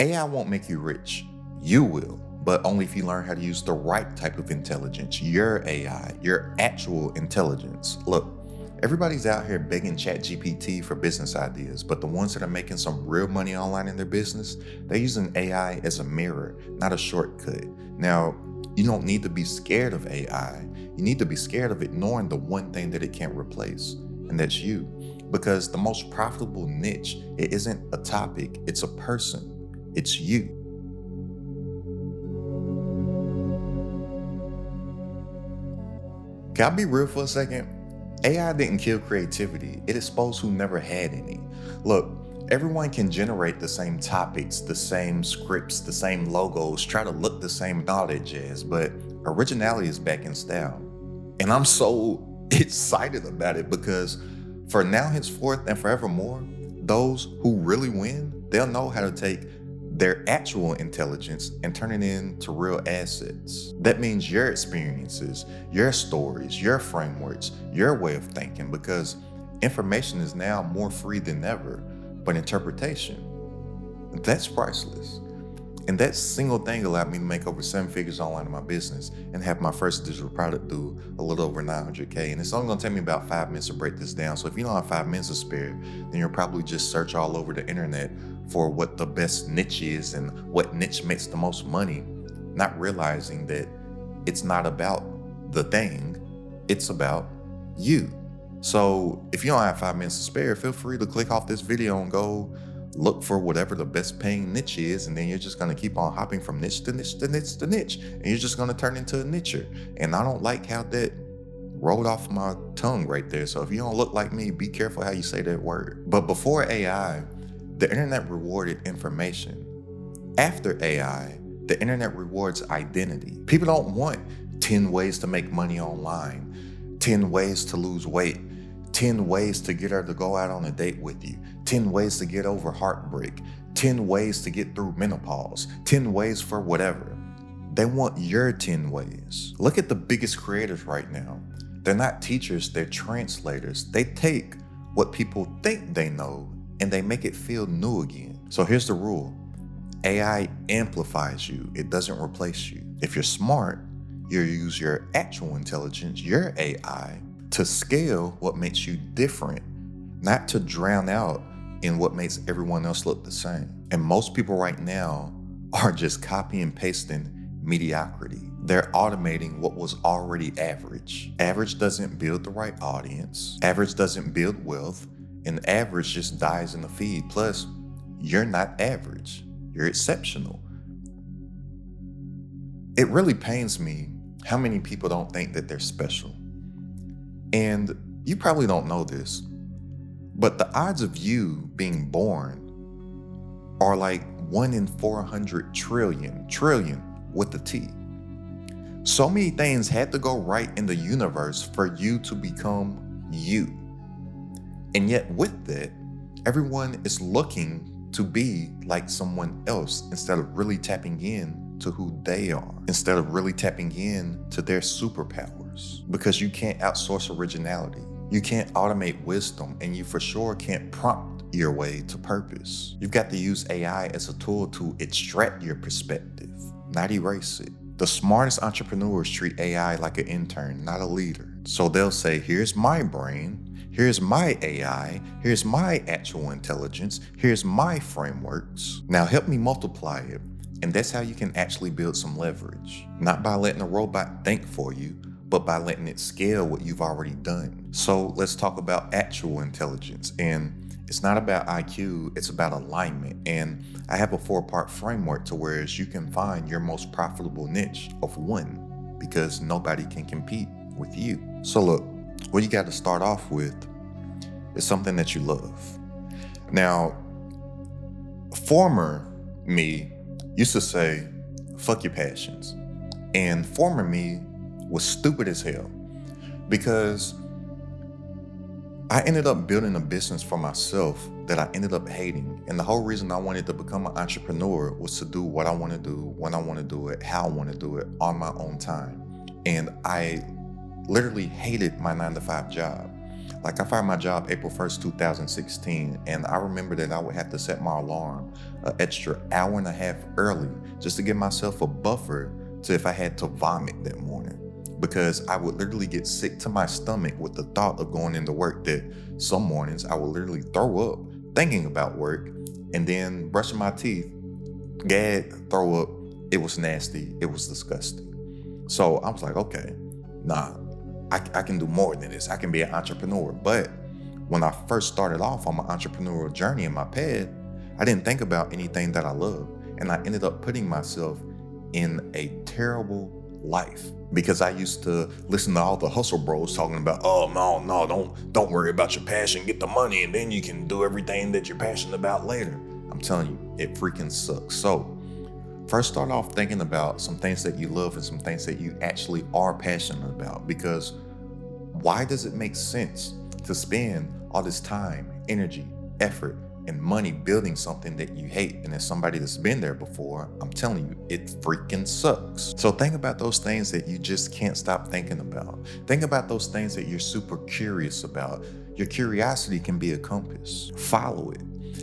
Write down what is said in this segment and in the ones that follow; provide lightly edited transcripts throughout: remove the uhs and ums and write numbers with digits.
AI won't make you rich. You will, but only if you learn how to use the right type of intelligence, your AI, your actual intelligence. Look, everybody's out here begging ChatGPT for business ideas, but the ones that are making some real money online in their business, they're using AI as a mirror, not a shortcut. Now, you don't need to be scared of AI. You need to be scared of it knowing the one thing that it can't replace, and that's you. Because the most profitable niche, it isn't a topic, it's a person. It's you. Can I be real for a second? AI didn't kill creativity, it exposed who never had any. Look, everyone can generate the same topics, the same scripts, the same logos, try to look the same knowledge as, but originality is back in style. And I'm so excited about it because for now, henceforth, and forevermore, those who really win, they'll know how to take their actual intelligence and turn it into real assets. That means your experiences, your stories, your frameworks, your way of thinking, because information is now more free than ever, but interpretation, that's priceless. And that single thing allowed me to make over 7 figures online in my business and have my first digital product do a little over 900K. And it's only gonna take me about 5 minutes to break this down. So if you don't have 5 minutes to spare, then you'll probably just search all over the internet for what the best niche is and what niche makes the most money, not realizing that it's not about the thing, it's about you. So if you don't have 5 minutes to spare, feel free to click off this video and go look for whatever the best paying niche is, and then you're just gonna keep on hopping from niche to niche to niche to niche, and you're just gonna turn into a nicher. And I don't like how that rolled off my tongue right there. So if you don't look like me, be careful how you say that word. But before AI, the internet rewarded information. After AI, the internet rewards identity. People don't want 10 ways to make money online, 10 ways to lose weight, 10 ways to get her to go out on a date with you, 10 ways to get over heartbreak, 10 ways to get through menopause, 10 ways for whatever. They want your 10 ways. Look at the biggest creators right now. They're not teachers, they're translators. They take what people think they know and they make it feel new again. So here's the rule. AI amplifies you, it doesn't replace you. If you're smart, you use your actual intelligence, your AI, to scale what makes you different, not to drown out in what makes everyone else look the same. And most people right now are just copy and pasting mediocrity. They're automating what was already average. Average doesn't build the right audience. Average doesn't build wealth. And average just dies in the feed. Plus, you're not average. You're exceptional. It really pains me how many people don't think that they're special. And you probably don't know this, but the odds of you being born are like 1 in 400 trillion with a T. So many things had to go right in the universe for you to become you. And yet with that, everyone is looking to be like someone else instead of really tapping in to who they are, instead of really tapping in to their superpowers. Because you can't outsource originality. You can't automate wisdom, and you for sure can't prompt your way to purpose. You've got to use AI as a tool to extract your perspective, not erase it. The smartest entrepreneurs treat AI like an intern, not a leader. So they'll say, here's my brain, here's my AI, here's my actual intelligence, here's my frameworks. Now help me multiply it. And that's how you can actually build some leverage. Not by letting a robot think for you, but by letting it scale what you've already done. So let's talk about actual intelligence. And it's not about IQ, it's about alignment. And I have a 4-part framework to where you can find your most profitable niche of one, because nobody can compete with you. So look, what you got to start off with is something that you love. Now, former me used to say, fuck your passions. And former me was stupid as hell because I ended up building a business for myself that I ended up hating. And the whole reason I wanted to become an entrepreneur was to do what I want to do, when I want to do it, how I want to do it, on my own time. And I literally hated my 9-to-5 job. Like I fired my job April 1st, 2016, and I remember that I would have to set my alarm an extra hour and a half early just to give myself a buffer to if I had to vomit that morning. Because I would literally get sick to my stomach with the thought of going into work, that some mornings I would literally throw up thinking about work, and then brushing my teeth, gag, throw up. It was nasty. It was disgusting. So I was like, okay, nah, I can do more than this. I can be an entrepreneur. But when I first started off on my entrepreneurial journey in my path, I didn't think about anything that I love. And I ended up putting myself in a terrible life because I used to listen to all the hustle bros talking about, oh no, don't worry about your passion, get the money, and then you can do everything that you're passionate about later. I'm telling you, it freaking sucks. So first start off thinking about some things that you love and some things that you actually are passionate about, because why does it make sense to spend all this time, energy, effort, and money building something that you hate? And as somebody that's been there before, I'm telling you, it freaking sucks. So think about those things that you just can't stop thinking about. Think about those things that you're super curious about. Your curiosity can be a compass. Follow it.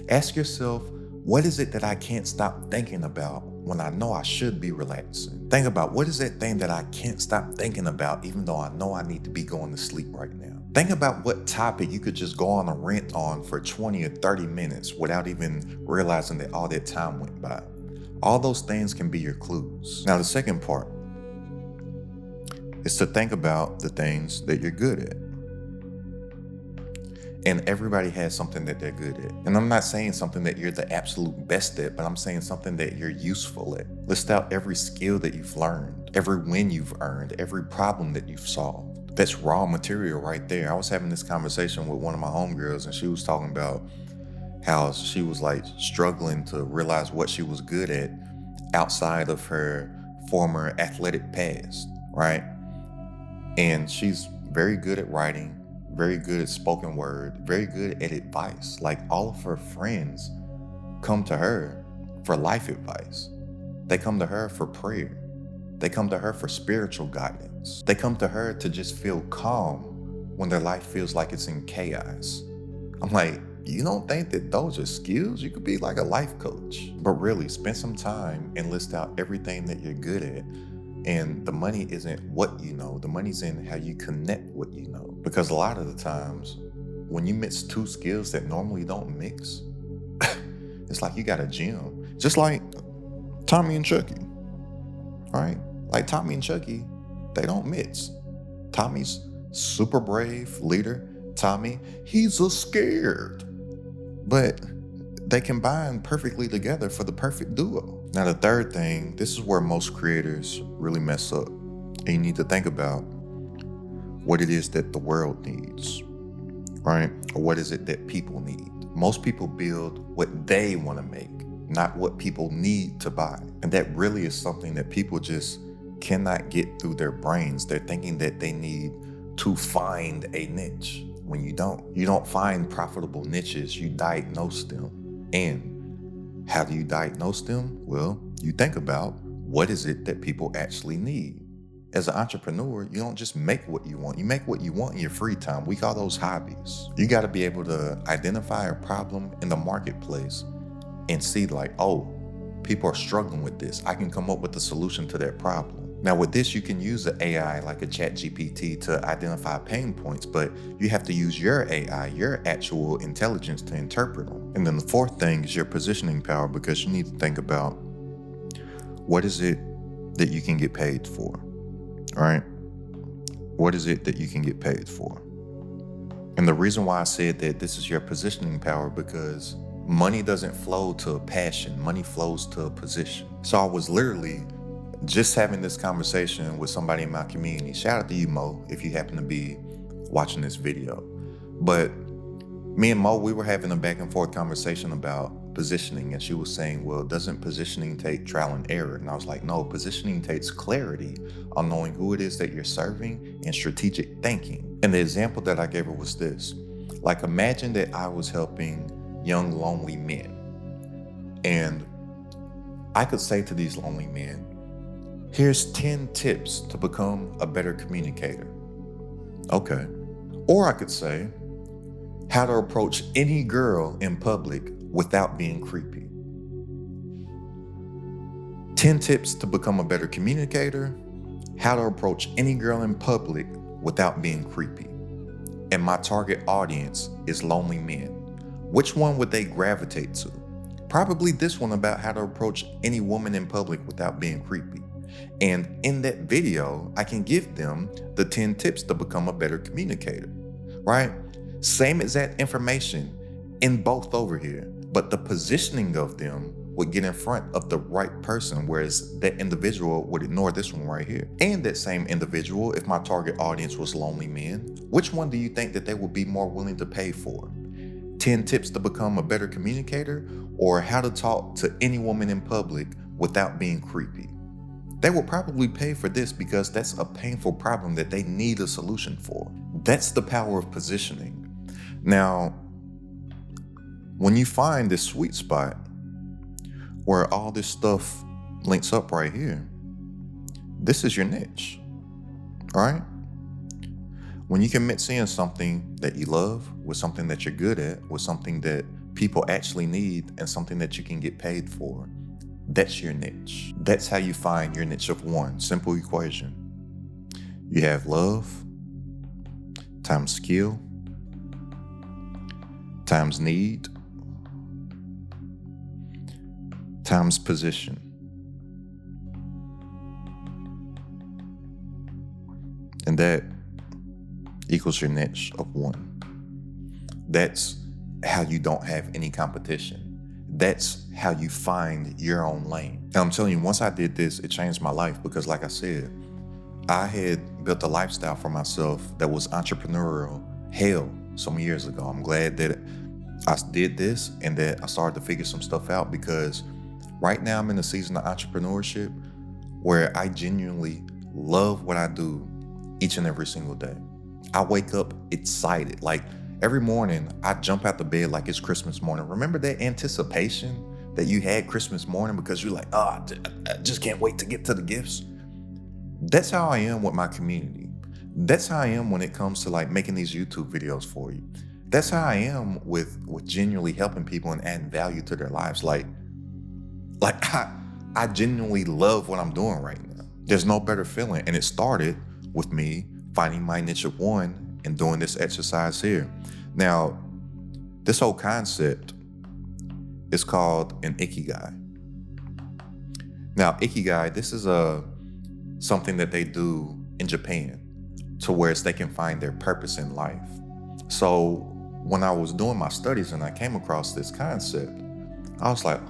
Ask yourself, what is it that I can't stop thinking about when I know I should be relaxing? Think about, what is that thing that I can't stop thinking about even though I know I need to be going to sleep right now? Think about what topic you could just go on a rant on for 20 or 30 minutes without even realizing that all that time went by. All those things can be your clues. Now, the second part is to think about the things that you're good at. And everybody has something that they're good at. And I'm not saying something that you're the absolute best at, but I'm saying something that you're useful at. List out every skill that you've learned, every win you've earned, every problem that you've solved. That's raw material right there. I was having this conversation with one of my homegirls, and she was talking about how she was like struggling to realize what she was good at outside of her former athletic past, right? And she's very good at writing, very good at spoken word, very good at advice. Like, all of her friends come to her for life advice. They come to her for prayer. They come to her for spiritual guidance. They come to her to just feel calm when their life feels like it's in chaos. I'm like, you don't think that those are skills? You could be like a life coach. But really, spend some time and list out everything that you're good at. And the money isn't what you know, the money's in how you connect what you know. Because a lot of the times, when you mix two skills that normally don't mix, it's like you got a gym. Just like Tommy and Chucky, right? Like Tommy and Chucky, they don't mix. Tommy's super brave leader. Tommy, he's a scared. But they combine perfectly together for the perfect duo. Now, the third thing, this is where most creators really mess up. And you need to think about what it is that the world needs, right? Or what is it that people need? Most people build what they want to make, not what people need to buy. And that really is something that people just cannot get through their brains. They're thinking that they need to find a niche when you don't. You don't find profitable niches, you diagnose them. And how do you diagnose them? Well, you think about, what is it that people actually need? As an entrepreneur, you don't just make what you want. You make what you want in your free time. We call those hobbies. You got to be able to identify a problem in the marketplace and see like, oh, people are struggling with this. I can come up with a solution to that problem. Now with this, you can use an AI like a ChatGPT to identify pain points, but you have to use your AI, your actual intelligence, to interpret them. And then the fourth thing is your positioning power, because you need to think about, what is it that you can get paid for, all right? What is it that you can get paid for? And the reason why I said that this is your positioning power, because money doesn't flow to a passion, money flows to a position. So I was literally just having this conversation with somebody in my community. Shout out to you, Mo, if you happen to be watching this video. But me and Mo, we were having a back and forth conversation about positioning, and she was saying, well, doesn't positioning take trial and error? And I was like, no, positioning takes clarity on knowing who it is that you're serving and strategic thinking. And the example that I gave her was this. Like, imagine that I was helping young, lonely men. And I could say to these lonely men, here's 10 tips to become a better communicator. Okay. Or I could say, how to approach any girl in public without being creepy. 10 tips to become a better communicator, how to approach any girl in public without being creepy. And my target audience is lonely men. Which one would they gravitate to? Probably this one about how to approach any woman in public without being creepy. And in that video, I can give them the 10 tips to become a better communicator, right? Same exact information in both over here, but the positioning of them would get in front of the right person, whereas that individual would ignore this one right here. And that same individual, if my target audience was lonely men, which one do you think that they would be more willing to pay for? 10 tips to become a better communicator, or how to talk to any woman in public without being creepy? They will probably pay for this because that's a painful problem that they need a solution for. That's the power of positioning. Now, when you find this sweet spot where all this stuff links up right here, this is your niche, all right? When you can mix in something that you love with something that you're good at, with something that people actually need and something that you can get paid for, that's your niche. That's how you find your niche of one. Simple equation. You have love times skill times need times position. And that equals your niche of one. That's how you don't have any competition. That's how you find your own lane. And I'm telling you, once I did this, it changed my life because, like I said, I had built a lifestyle for myself that was entrepreneurial hell some years ago. I'm glad that I did this and that I started to figure some stuff out, because right now I'm in a season of entrepreneurship where I genuinely love what I do each and every single day. I wake up excited. Like every morning I jump out the bed like it's Christmas morning. Remember that anticipation that you had Christmas morning because you're like, oh, I just can't wait to get to the gifts. That's how I am with my community. That's how I am when it comes to like making these YouTube videos for you. That's how I am with genuinely helping people and adding value to their lives. Like I genuinely love what I'm doing right now. There's no better feeling. And it started with me finding my niche of one and doing this exercise here. Now, this whole concept is called an ikigai. Now, ikigai, this is something that they do in Japan to where they can find their purpose in life. So when I was doing my studies and I came across this concept, I was like,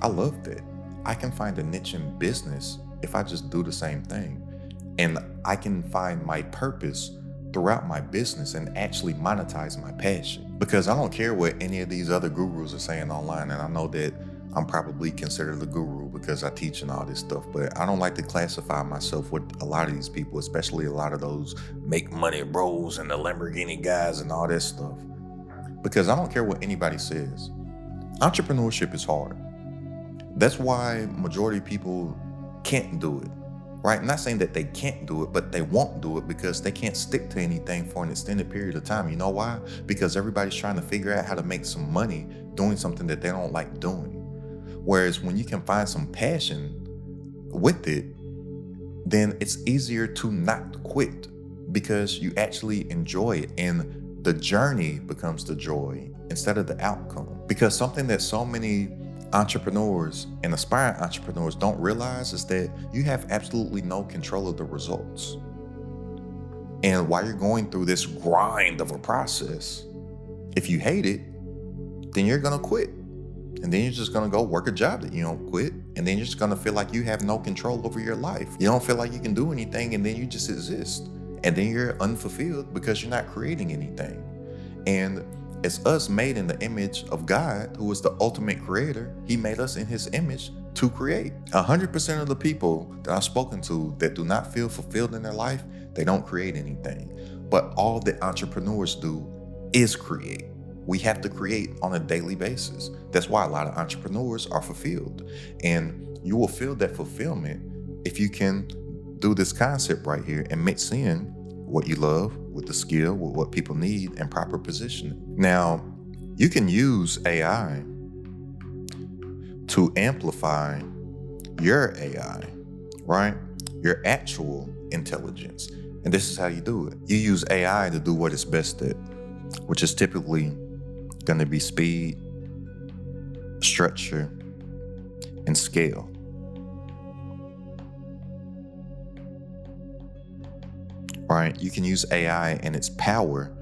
I love that. I can find a niche in business if I just do the same thing. And I can find my purpose throughout my business and actually monetize my passion. Because I don't care what any of these other gurus are saying online. And I know that I'm probably considered a guru because I teach and all this stuff, but I don't like to classify myself with a lot of these people, especially a lot of those make money bros and the Lamborghini guys and all that stuff. Because I don't care what anybody says. Entrepreneurship is hard. That's why majority of people can't do it. Right? I'm not saying that they can't do it, but they won't do it because they can't stick to anything for an extended period of time. You know why? Because everybody's trying to figure out how to make some money doing something that they don't like doing. Whereas when you can find some passion with it, then it's easier to not quit because you actually enjoy it and the journey becomes the joy instead of the outcome. Because something that so many entrepreneurs and aspiring entrepreneurs don't realize is that you have absolutely no control of the results. And while you're going through this grind of a process, if you hate it, then you're gonna quit. And then you're just gonna go work a job that you don't quit. And then you're just gonna feel like you have no control over your life. You don't feel like you can do anything, and then you just exist. And then you're unfulfilled because you're not creating anything. And it's us made in the image of God, who is the ultimate creator. He made us in his image to create. 100% of the people that I've spoken to that do not feel fulfilled in their life, they don't create anything. But all that entrepreneurs do is create. We have to create on a daily basis. That's why a lot of entrepreneurs are fulfilled. And you will feel that fulfillment if you can do this concept right here and mix in what you love, with the skill, with what people need, and proper positioning. Now, you can use AI to amplify your AI, right? Your actual intelligence. And this is how you do it. You use AI to do what it's best at, which is typically going to be speed, structure, and scale. Right? You can use AI and its power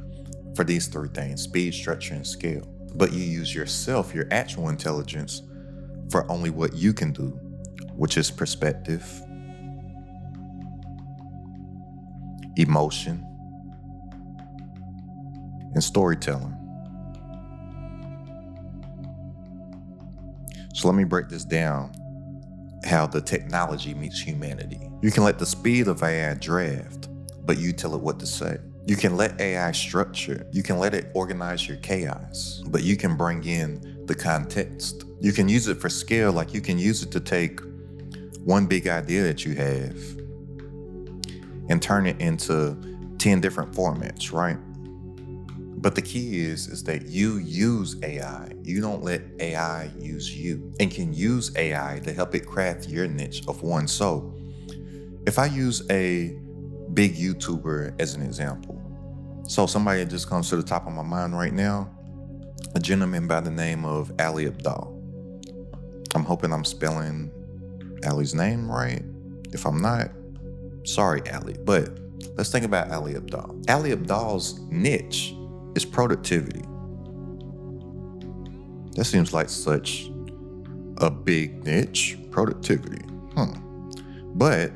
for these three things: speed, structure, and scale. But you use yourself, your actual intelligence, for only what you can do, which is perspective, emotion, and storytelling. So let me break this down, how the technology meets humanity. You can let the speed of AI draft, but you tell it what to say. You can let AI structure. You can let it organize your chaos, but you can bring in the context. You can use it for scale, like you can use it to take one big idea that you have and turn it into 10 different formats, right? But the key is that you use AI. You don't let AI use you, and can use AI to help it craft your niche of one. So if I use a big YouTuber as an example, so somebody that just comes to the top of my mind right now, a gentleman by the name of Ali Abdaal. I'm hoping I'm spelling Ali's name right. If I'm not, sorry, Ali. But let's think about Ali Abdaal. Ali Abdaal's niche is productivity. That seems like such a big niche, productivity. But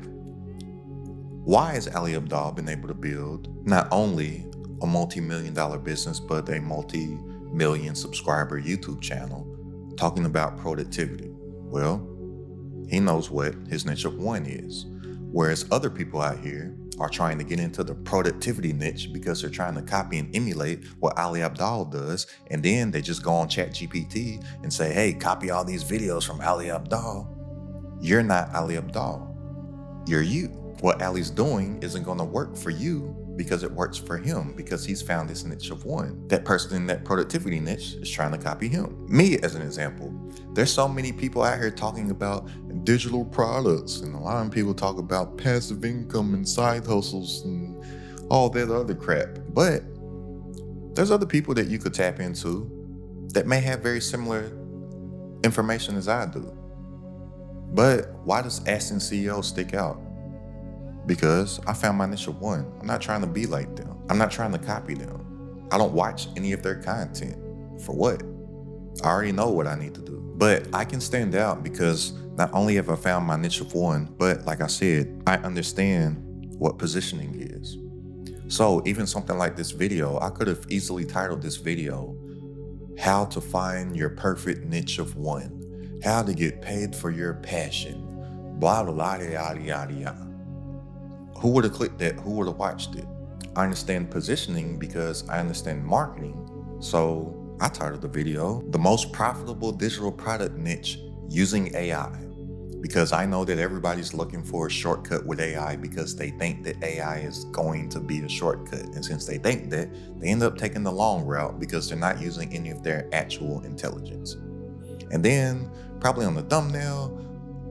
why has Ali Abdaal been able to build not only a multi-million-dollar business, but a multi-million subscriber YouTube channel talking about productivity? Well, he knows what his niche of one is. Whereas other people out here are trying to get into the productivity niche because they're trying to copy and emulate what Ali Abdaal does. And then they just go on ChatGPT and say, hey, copy all these videos from Ali Abdaal. You're not Ali Abdaal. You're you. What Ali's doing isn't going to work for you because it works for him, because he's found this niche of one. That person in that productivity niche is trying to copy him. Me, as an example, there's so many people out here talking about digital products, and a lot of people talk about passive income and side hustles and all that other crap. But there's other people that you could tap into that may have very similar information as I do. But why does Aston CEO stick out? Because I found my niche of one. I'm not trying to be like them. I'm not trying to copy them. I don't watch any of their content. For what? I already know what I need to do. But I can stand out because not only have I found my niche of one, but like I said, I understand what positioning is. So even something like this video, I could have easily titled this video, How to Find Your Perfect Niche of One. How to Get Paid for Your Passion. Blah, blah, blah, yada, yada, yada. Who would have clicked that? Who would have watched it? I understand positioning because I understand marketing. So I titled the video, The Most Profitable Digital Product Niche Using AI. Because I know that everybody's looking for a shortcut with AI because they think that AI is going to be a shortcut. And since they think that, they end up taking the long route because they're not using any of their actual intelligence. And then probably on the thumbnail,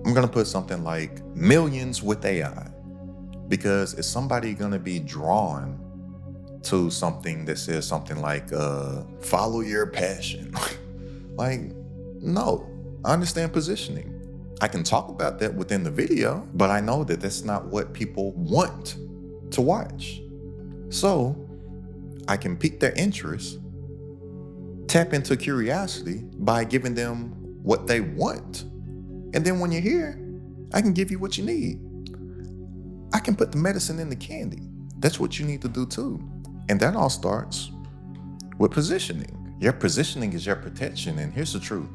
I'm going to put something like millions with AI. Because is somebody going to be drawn to something that says something like, follow your passion? Like, no, I understand positioning. I can talk about that within the video, but I know that that's not what people want to watch. So I can pique their interest, tap into curiosity by giving them what they want. And then when you're here, I can give you what you need. I can put the medicine in the candy. That's what you need to do too. And that all starts with positioning. Your positioning is your protection. And here's the truth.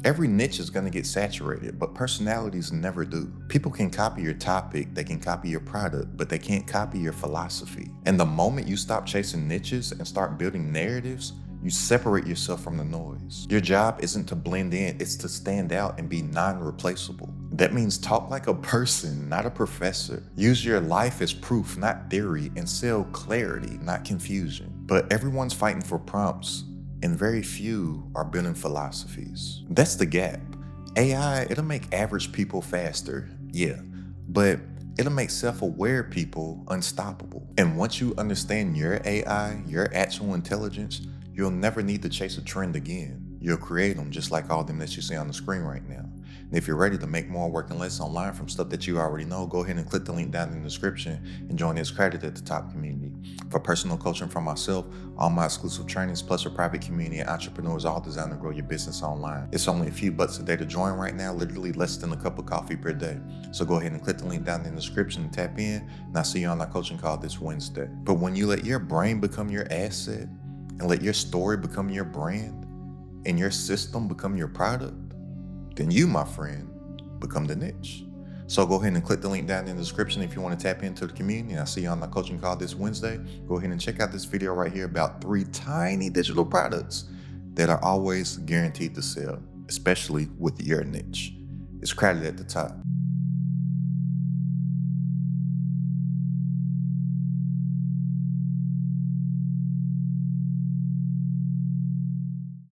Every niche is going to get saturated, but personalities never do. People can copy your topic, they can copy your product, but they can't copy your philosophy. And the moment you stop chasing niches and start building narratives, you separate yourself from the noise. Your job isn't to blend in, it's to stand out and be non-replaceable. That means talk like a person, not a professor. Use your life as proof, not theory, and sell clarity, not confusion. But everyone's fighting for prompts, and very few are building philosophies. That's the gap. AI, it'll make average people faster, yeah, but it'll make self-aware people unstoppable. And once you understand your AI, your actual intelligence, you'll never need to chase a trend again. You'll create them just like all them that you see on the screen right now. And if you're ready to make more working less online from stuff that you already know, go ahead and click the link down in the description and join this Credit at the Top community. For personal coaching from myself, all my exclusive trainings, plus a private community of entrepreneurs all designed to grow your business online. It's only a few bucks a day to join right now, literally less than a cup of coffee per day. So go ahead and click the link down in the description and tap in, and I'll see you on our coaching call this Wednesday. But when you let your brain become your asset and let your story become your brand and your system become your product, then you, my friend, become the niche. So go ahead and click the link down in the description if you want to tap into the community. I'll see you on the coaching call this Wednesday. Go ahead and check out this video right here about 3 tiny digital products that are always guaranteed to sell, especially with your niche. It's Credit at the Top.